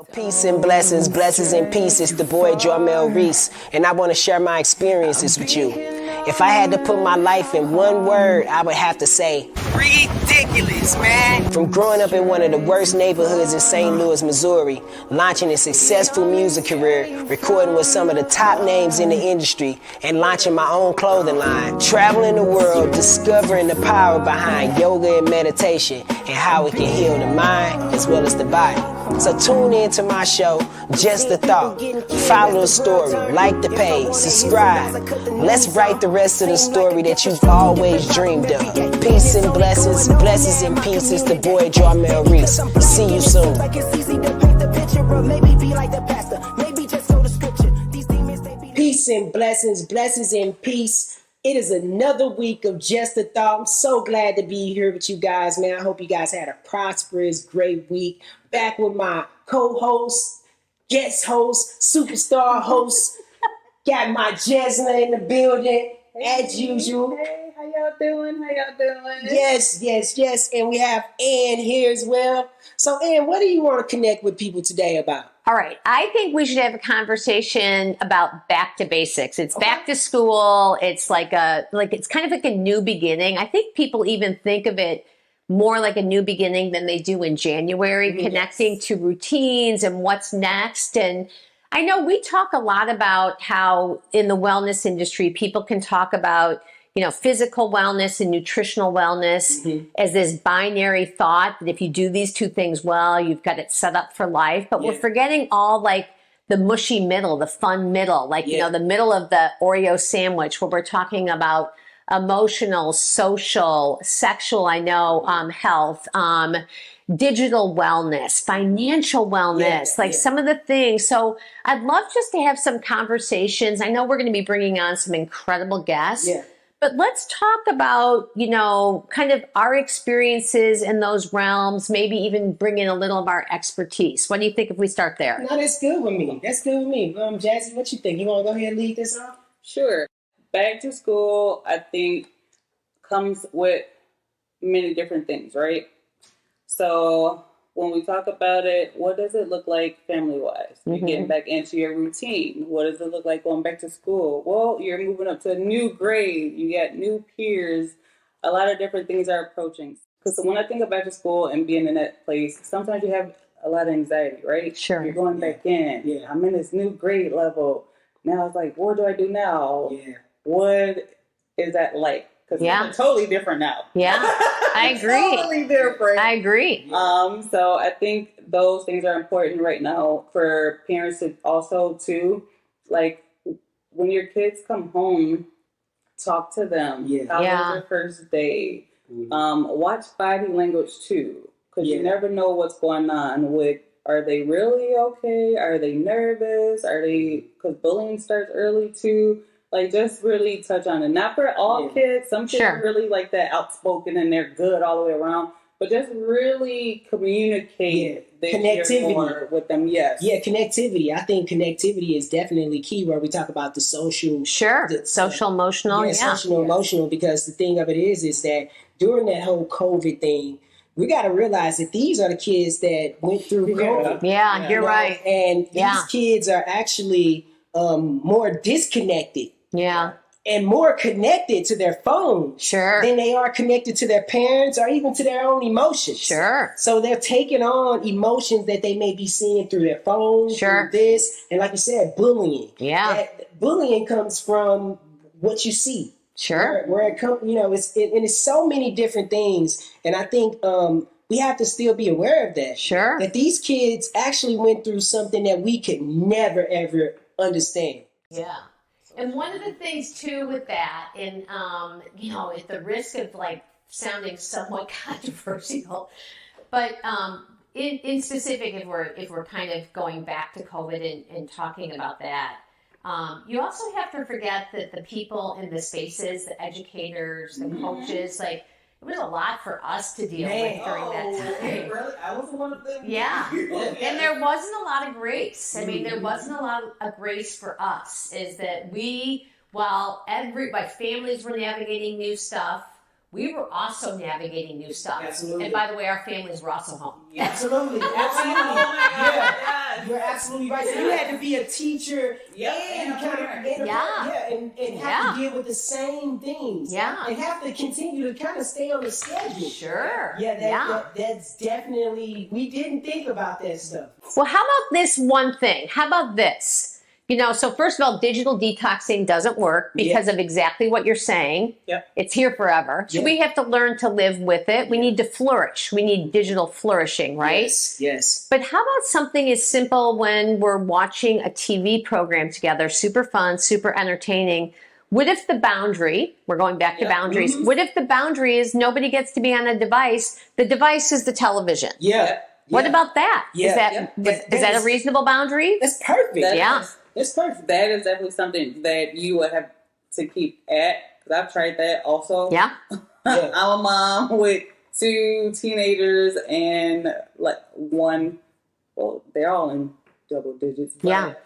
Peace and blessings, blessings and peace. It's the boy Jarmel Reese, and I want to share my experiences with you. If I had to put my life in one word, I would have to say ridiculous, man. From growing up in one of the worst neighborhoods in St. Louis, Missouri, launching a successful music career, recording with some of the top names in the industry, and launching my own clothing line, traveling the world, discovering the power behind yoga and meditation, and how it can heal the mind as well as the body. So tune in to my show, Just a Thought. Follow the story, like the page, subscribe. Let's write the rest of the story that you've always dreamed of. Peace and blessings, blessings and peace. It's the boy Jarmel Reese. See you soon. Peace and blessings, blessings and peace. It is another week of Just a Thought. I'm so glad to be here with you guys, man. I hope you guys had a prosperous, great week. Back with my co-host, guest host, superstar host. Got my Jesna in the building, as usual. Hey, how y'all doing? Yes. And we have Ann here as well. So, Ann, what do you want to connect with people today about? All right. I think we should have a conversation about back to basics. It's back to school. It's it's kind of like a new beginning. I think people even think of it more like a new beginning than they do in January, connecting to routines and what's next. And I know we talk a lot about how in the wellness industry, people can talk about, physical wellness and nutritional wellness as this binary thought that if you do these two things well, you've got it set up for life. But we're forgetting all the mushy middle, the fun middle, the middle of the Oreo sandwich where we're talking about emotional, social, sexual, health, digital wellness, financial wellness, some of the things. So I'd love just to have some conversations. I know we're going to be bringing on some incredible guests. But let's talk about, kind of our experiences in those realms, maybe even bring in a little of our expertise. What do you think if we start there? No, that's good with me. Jazzy, what you think? You want to go ahead and lead this off? Sure. Back to school, I think, comes with many different things, right? So when we talk about it, what does it look like family-wise? You're getting back into your routine. What does it look like going back to school? Well, you're moving up to a new grade. You got new peers. A lot of different things are approaching. Because when I think of back to school and being in that place, sometimes you have a lot of anxiety, right? Sure. You're going back in. I'm in this new grade level. Now it's like, what do I do now? What is that like? Because it's totally different now. I agree. Totally different. I agree. So I think those things are important right now for parents to also too, when your kids come home, talk to them. How was your first day? Watch body language too, because you never know what's going on with. Are they really okay? Are they nervous? Because bullying starts early too. Just really touch on it. Not for all kids. Some kids are really that outspoken and they're good all the way around. But just really communicate connectivity with them. Connectivity. I think connectivity is definitely key where we talk about the social. Social, emotional. Social, emotional. Because the thing of it is that during that whole COVID thing, we got to realize that these are the kids that went through COVID. You're right. And these kids are actually more disconnected. And more connected to their phone than they are connected to their parents or even to their own emotions. So they're taking on emotions that they may be seeing through their phone, through this. And like you said, bullying. Bullying comes from what you see. Where it comes, it's so many different things. And I think we have to still be aware of that. That these kids actually went through something that we could never, ever understand. And one of the things too with that, and at the risk of sounding somewhat controversial, but in specific, if we're kind of going back to COVID and talking about that, you also have to forget that the people in the spaces, the educators, the coaches, it was a lot for us to deal with during that time. Really? I was one of them. And there wasn't a lot of grace. I mean, there wasn't a lot of grace for us. Is that while families were navigating new stuff, we were also navigating new stuff. Absolutely. And by the way, our families were also home. Absolutely. Oh my God. absolutely right. So you had to be a teacher and have to deal with the same things. Yeah. And have to continue to kind of stay on the schedule. Sure. That's definitely, we didn't think about that stuff. Well, how about this one thing? How about this? You know, so first of all, digital detoxing doesn't work because of exactly what you're saying. Yep. It's here forever. So we have to learn to live with it. We need to flourish. We need digital flourishing, right? Yes. But how about something as simple when we're watching a TV program together, super fun, super entertaining. What if the boundary, we're going back to boundaries, what if the boundary is nobody gets to be on a device, the device is the television? What about that? Is that a reasonable boundary? That's perfect. That's perfect. That is definitely something that you would have to keep at, because I've tried that also. Yeah. I'm a mom with 2 teenagers and like one, well, they're all in double digits. But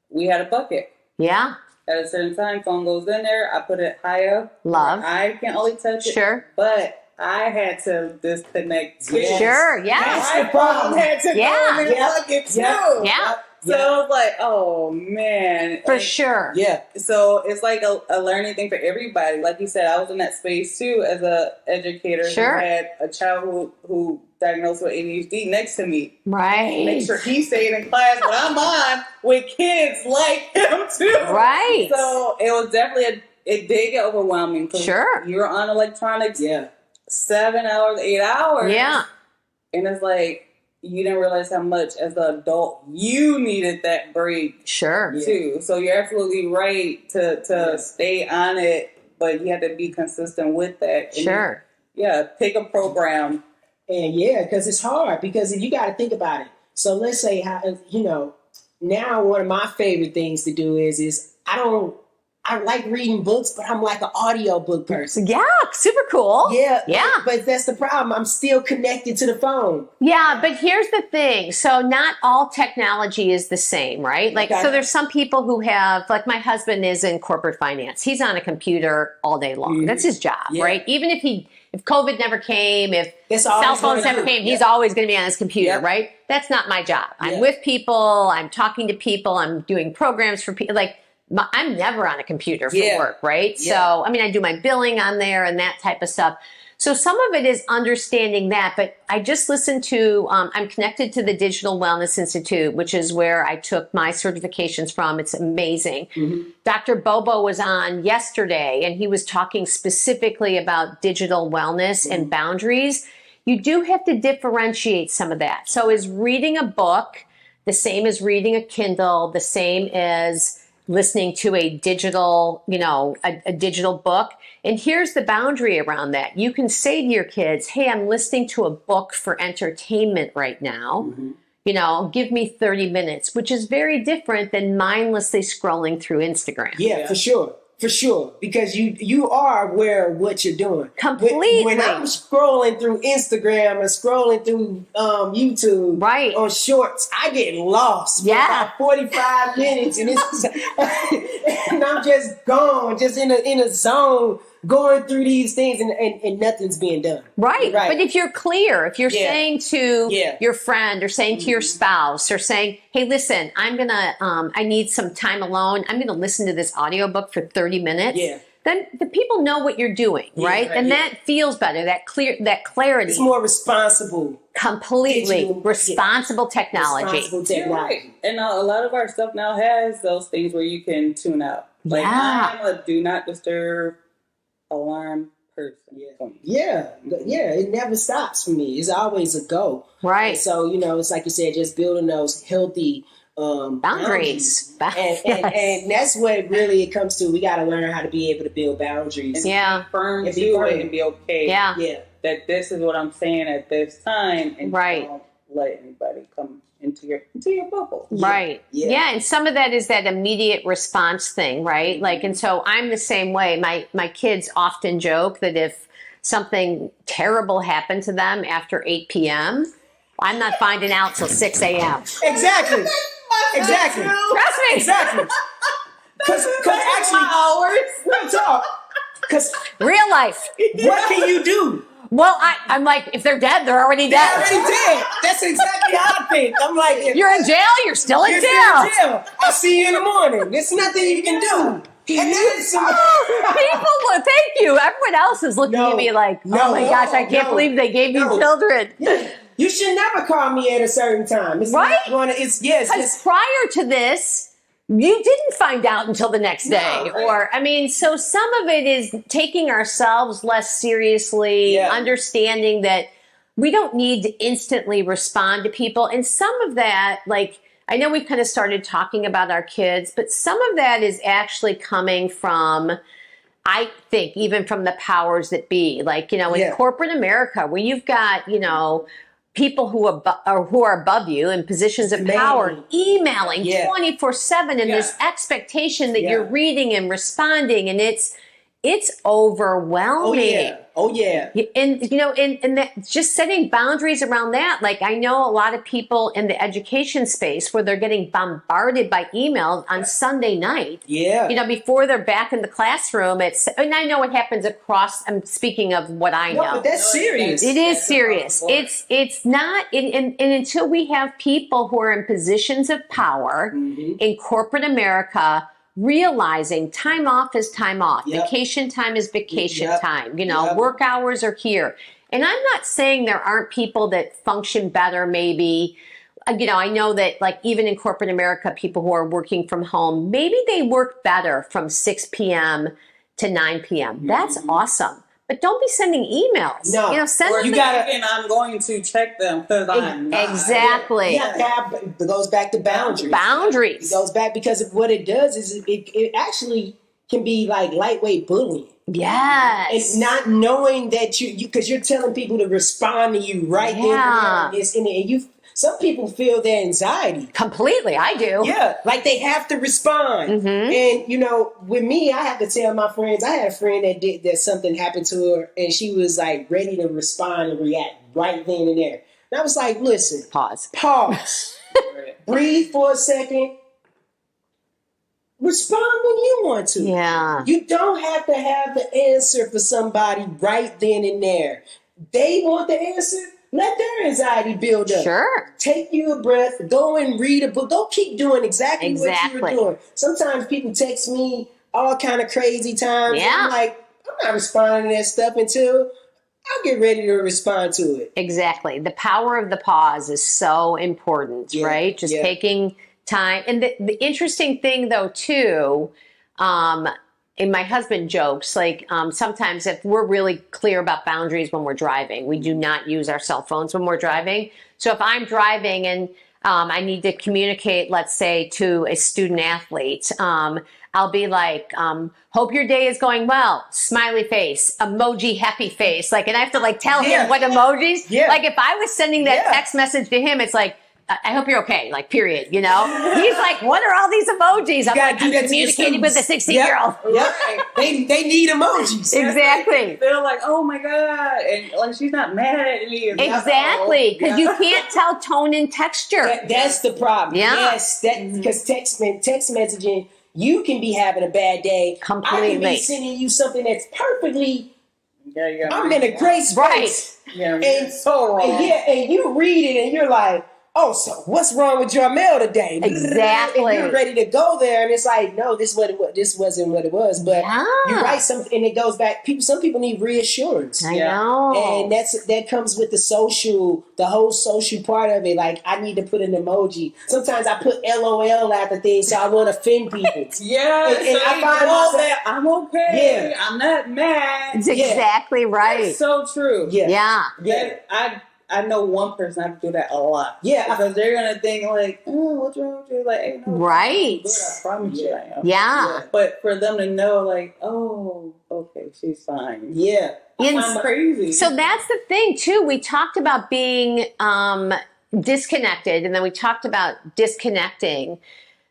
we had a bucket. Yeah. At a certain time, phone goes in there. I put it high up. Love. I can only touch it. Sure. But I had to disconnect too. Sure. Yes. My phone had to go in the bucket too. Yeah. So I was like, oh man. For sure. Yeah. So it's like a learning thing for everybody. Like you said, I was in that space too as a educator who had a child who diagnosed with ADHD next to me. Right. Make sure he stayed in class, but I'm on with kids like him too. Right. So it was definitely it did get overwhelming. Sure. You're on electronics 7 hours, 8 hours. Yeah. And it's like, you didn't realize how much as an adult you needed that break too. So you're absolutely right to stay on it, but you have to be consistent with that. And pick a program. And because it's hard, because you got to think about it. So let's say, now one of my favorite things to do is I like reading books, but I'm like an audio book person. Yeah, super cool. Yeah. But that's the problem. I'm still connected to the phone. Yeah, but here's the thing. So not all technology is the same, right? Like, so there's some people who have, like my husband is in corporate finance. He's on a computer all day long. That's his job, right? Even if COVID never came, if cell phones never came, he's always going to be on his computer, right? That's not my job. I'm with people. I'm talking to people. I'm doing programs for people. Like, I'm never on a computer for work, right? So, I mean, I do my billing on there and that type of stuff. So some of it is understanding that, but I just listened to, I'm connected to the Digital Wellness Institute, which is where I took my certifications from. It's amazing. Dr. Bobo was on yesterday, and he was talking specifically about digital wellness and boundaries. You do have to differentiate some of that. So is reading a book the same as reading a Kindle, the same as listening to a digital, a digital book? And here's the boundary around that. You can say to your kids, hey, I'm listening to a book for entertainment right now. Give me 30 minutes, which is very different than mindlessly scrolling through Instagram. Yeah, for sure. For sure, because you are aware of what you're doing. Completely. When I'm scrolling through Instagram and scrolling through YouTube on shorts, I get lost for about 45 minutes, and and I'm just gone, just in a zone, going through these things, and nothing's being done. Right. But if you're clear, if you're saying to your friend or saying to your spouse or saying, hey, listen, I need some time alone. I'm going to listen to this audiobook for 30 minutes. Then the people know what you're doing, right? And that feels better, that clarity. It's more responsible. Completely responsible technology. Responsible technology. Right. And a lot of our stuff now has those things where you can tune out. Like I'm a do not disturb alarm person. It never stops for me. It's always a go. Right. And so, it's like you said, just building those healthy boundaries. And that's what really it comes to. We got to learn how to be able to build boundaries. And firm and be okay. That this is what I'm saying at this time, and don't let anybody come into your bubble. Right. Yeah. And some of that is that immediate response thing, right? Like, and so I'm the same way. My kids often joke that if something terrible happened to them after 8 p.m., I'm not finding out till 6 a.m. Exactly. Exactly. Trust me. Exactly. Because actually, hours. real talk. Because real life. what can you do? Well, I'm like, if they're dead, they're already They're dead. already dead. That's exactly how I think. I'm like, if You're in jail, you're still in you're jail. still in jail, I'll see you in the morning. There's nothing you can do. And that is some, People, thank you. Everyone else is looking at me like, oh my gosh, I can't believe they gave you children. you should never call me at a certain time. It's Right? not gonna, it's yes. Because prior to this, you didn't find out until the next day. So some of it is taking ourselves less seriously, understanding that we don't need to instantly respond to people. And some of that, like, I know we've kind of started talking about our kids, but some of that is actually coming from, I think, even from the powers that be. Like, in corporate America, where you've got, people who are above you in positions of power, emailing 24/7, and this expectation that you're reading and responding, and it's overwhelming. Oh yeah. And and that, just setting boundaries around that. Like, I know a lot of people in the education space where they're getting bombarded by emails on Sunday night. Yeah. Before they're back in the claroom. And I know it happens across. I'm speaking of what I know. No, but that's serious. It is serious. It's not, and until we have people who are in positions of power in corporate America realizing time off is time off, vacation time is vacation time, work hours are here. And I'm not saying there aren't people that function better, maybe. I know that, like, even in corporate America, people who are working from home, maybe they work better from 6 p.m. to 9 p.m. That's awesome. But don't be sending emails. No. Send or them. And I'm going to check them because I'm not. Exactly. It goes back to boundaries. Boundaries. It goes back because of what it does is it actually can be like lightweight bullying. Yes. And not knowing that because you're telling people to respond to you right there. And some people feel their anxiety. Completely, I do. Yeah, like they have to respond. And with me, I have to tell my friends. I had a friend that something happened to her, and she was like ready to respond and react right then and there. And I was like, listen, Pause. Breathe for a second. Respond when you want to. Yeah. You don't have to have the answer for somebody right then and there. They want the answer. Let their anxiety build up. Sure. Take you a breath. Go and read a book. Go keep doing exactly what you were doing. Sometimes people text me all kind of crazy times. Yeah. I'm like, I'm not responding to that stuff until I'll get ready to respond to it. Exactly. The power of the pause is so important, right? Just taking time. And the interesting thing, though, too, and my husband jokes, like, sometimes if we're really clear about boundaries when we're driving, we do not use our cell phones when we're driving. So if I'm driving and I need to communicate, let's say, to a student athlete, I'll be like, hope your day is going well, smiley face, emoji, happy face. Like, and I have to like tell him what emojis. Yeah. Like, if I was sending that text message to him, it's like, I hope you're okay, like, period, He's like, what are all these emojis? I'm like, I'm communicating with a 16-year-old. They need emojis. Exactly. They're like, oh my God. And like, she's not mad at me. Exactly. Because you can't tell tone and texture. That's the problem. Yeah. Yes. Because text messaging, you can be having a bad day. Completely. I can be sending you something that's perfectly, I'm in a great space. Right. Yeah, and so wrong. And you read it and you're like, oh, so what's wrong with Jarmel today? Exactly. And you're ready to go there, and it's like, no, this wasn't what it was. But you write something, and it goes back. Some people need reassurance. I know, and that comes with the whole social part of it. Like, I need to put an emoji. Sometimes I put LOL after things, so I won't offend people. And so I find that I'm okay. Yeah. I'm not mad. It's exactly right. That's so true. Yeah. I know one person I do that a lot. Yeah. Because they're going to think like, oh, what's wrong with you? Like, hey, no, right. I'm good, I promise you I am. Yeah. But for them to know, like, oh, okay, she's fine. Yeah. I'm crazy. So that's the thing, too. We talked about being disconnected, and then we talked about disconnecting.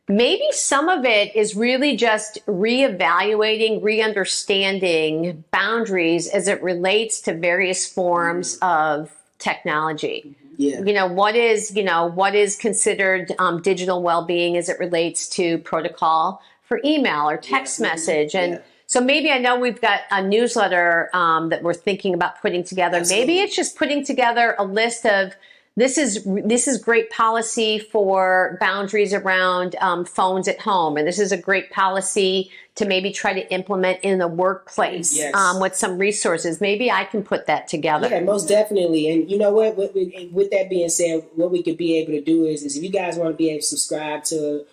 Maybe some of it is really just reevaluating, re-understanding boundaries as it relates to various forms of technology. Yeah. What is considered digital well-being as it relates to protocol for email or text message. And So maybe, I know we've got a newsletter that we're thinking about putting together. Absolutely. Maybe it's just putting together a list of, this is great policy for boundaries around phones at home, and this is a great policy to maybe try to implement in the workplace. Yes. With some resources. Maybe I can put that together. Yeah, most definitely. And you know what? With that being said, what we could be able to do is if you guys want to be able to subscribe to,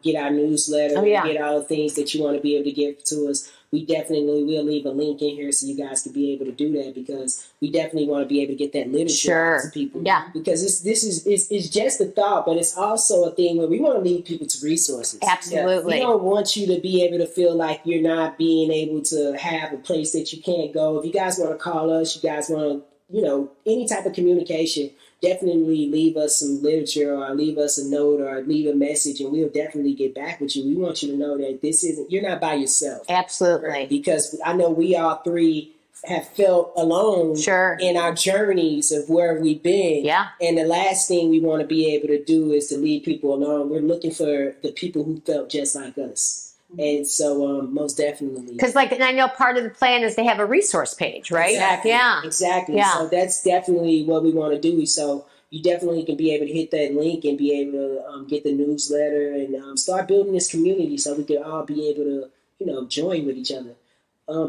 get our newsletter, Oh, yeah. get all the things that you want to be able to give to us, we definitely will leave a link in here so you guys can be able to do that, because we definitely want to be able to get that literature out to people. Yeah. Because it's just a thought, but it's also a thing where we want to lead people to resources. Absolutely. We don't want you to be able to feel like you're not being able to have a place that you can't go. If you guys want to call us, you guys want to, any type of communication, definitely leave us some literature or leave us a note or leave a message, and we'll definitely get back with you. We want you to know that you're not by yourself. Absolutely. Because I know we all three have felt alone in our journeys of where we've been. Yeah. And the last thing we want to be able to do is to leave people alone. We're looking for the people who felt just like us. And so most definitely. Because and I know part of the plan is they have a resource page, right? Exactly. Yeah. Exactly. Yeah. So that's definitely what we want to do. So you definitely can be able to hit that link and be able to get the newsletter and start building this community so we can all be able to, join with each other.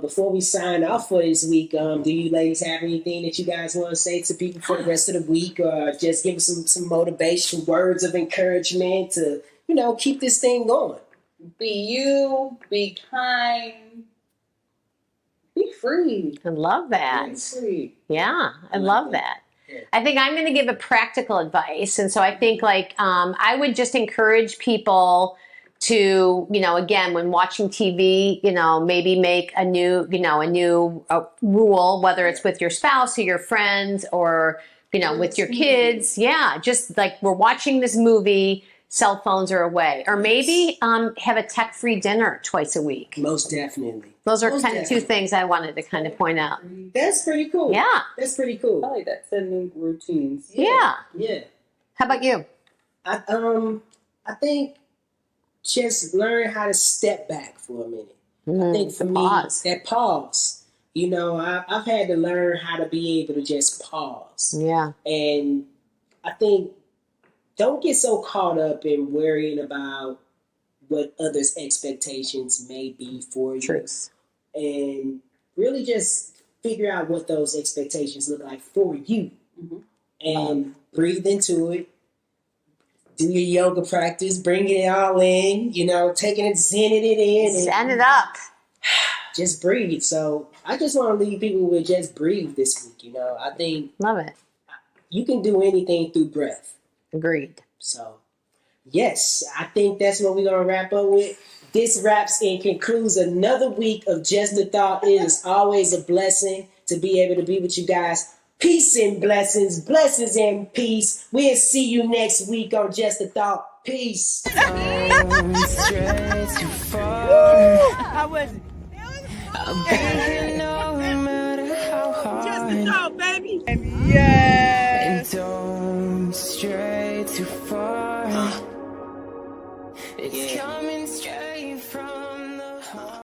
Before we sign off for this week, do you ladies have anything that you guys want to say to people for the rest of the week, or just give us some motivation, words of encouragement to, keep this thing going? Be you, be kind, be free. I love that. Be free. Yeah, I love that. Yeah. I think I'm going to give a practical advice. And so I think I would just encourage people to, again, when watching TV, maybe make a new rule, whether it's with your spouse or your friends or, with your kids. Yeah. Just like we're watching this movie, cell phones are away, or maybe have a tech-free dinner twice a week. Most definitely. Those are kind of two things I wanted to kind of point out. That's pretty cool. Yeah. That's pretty cool. I like that. Setting routines. Yeah. Yeah. How about you? I think just learn how to step back for a minute. I think for me, that pause. I've had to learn how to be able to just pause. Yeah. And I think don't get so caught up in worrying about what others' expectations may be for you. Truth. And really just figure out what those expectations look like for you. Mm-hmm. And breathe into it. Do your yoga practice, bring it all in, taking it, zenning it in. Zen it up. Just breathe. So I just want to leave people with just breathe this week. I think Love it. you can do anything through breath. Agreed. So, yes, I think that's what we're going to wrap up with. This wraps and concludes another week of Just the Thought. It is always a blessing to be able to be with you guys. Peace and blessings. Blessings and peace. We'll see you next week on Just the Thought. Peace. I wasn't. I'll be here no matter how hard. Just the thought, baby. Yeah.